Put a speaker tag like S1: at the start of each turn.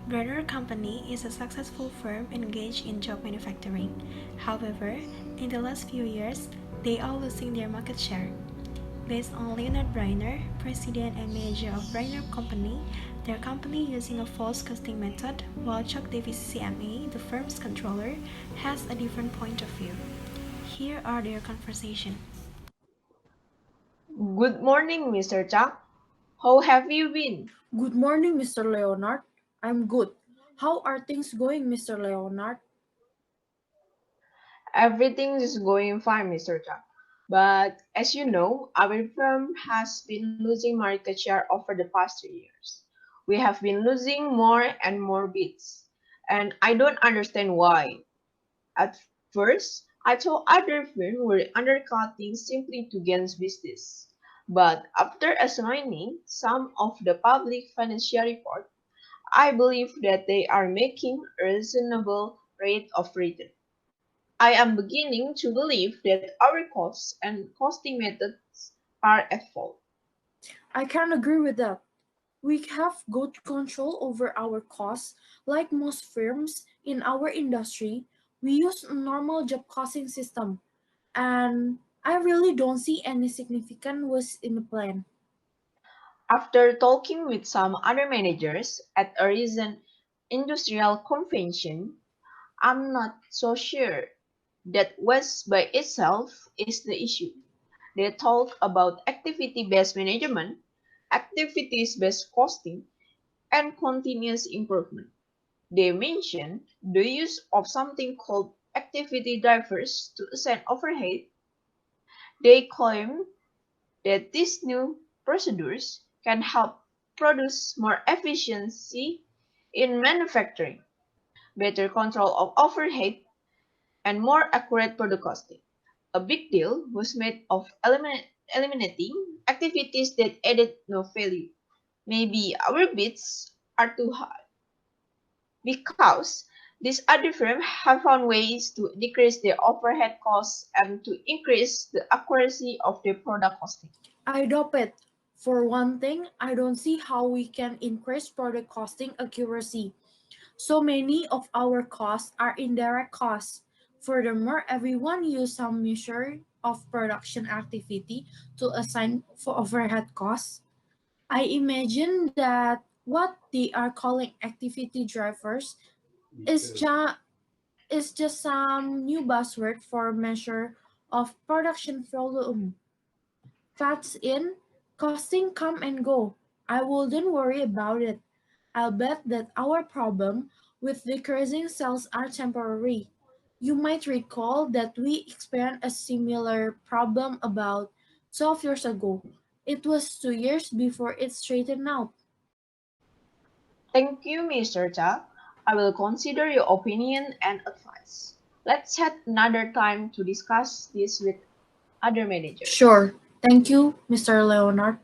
S1: Brenner Company is a successful firm engaged in job manufacturing. However, in the last few years, they are losing their market share. Based on Leonard Brenner, president and manager of Brenner Company, their company using a false costing method, while Chuck Davis CMA, the firm's controller, has a different point of view. Here are their conversations.
S2: Good morning, Mr. Chuck. How have you been?
S3: Good morning, Mr. Leonard. I'm good. How are things going, Mr. Leonard?
S2: Everything is going fine, Mr. Chuck. But as you know, our firm has been losing market share over the past 2 years. We have been losing more and more bids, and I don't understand why. At first, I thought other firms were undercutting simply to gain business. But after examining some of the public financial reports, I believe that they are making a reasonable rate of return. I am beginning to believe that our costs and costing methods are at fault.
S3: I can agree with that. We have good control over our costs. Like most firms in our industry, we use a normal job costing system, and I really don't see any significant waste in the plan.
S2: After talking with some other managers at a recent industrial convention, I'm not so sure that waste by itself is the issue. They talk about activity-based management, activities-based costing, and continuous improvement. They mention the use of something called activity drivers to assign overhead. They claim that these new procedures can help produce more efficiency in manufacturing, better control of overhead, and more accurate product costing. A big deal was made of eliminating activities that added no value. Maybe our bids are too high because these other firms have found ways to decrease their overhead costs and to increase the accuracy of their product costing.
S3: I doubt it. For one thing, I don't see how we can increase product costing accuracy. So many of our costs are indirect costs. Furthermore, everyone uses some measure of production activity to assign for overhead costs. I imagine that what they are calling activity drivers is, is just some new buzzword for measure of production volume. Facts in, costing come and go. I wouldn't worry about it. I'll bet that our problem with decreasing sales are temporary. You might recall that we experienced a similar problem about 12 years ago. It was 2 years before it straightened out.
S2: Thank you, Mr. Cha. I will consider your opinion and advice. Let's set another time to discuss this with other managers.
S3: Sure. Thank you, Mr. Leonard.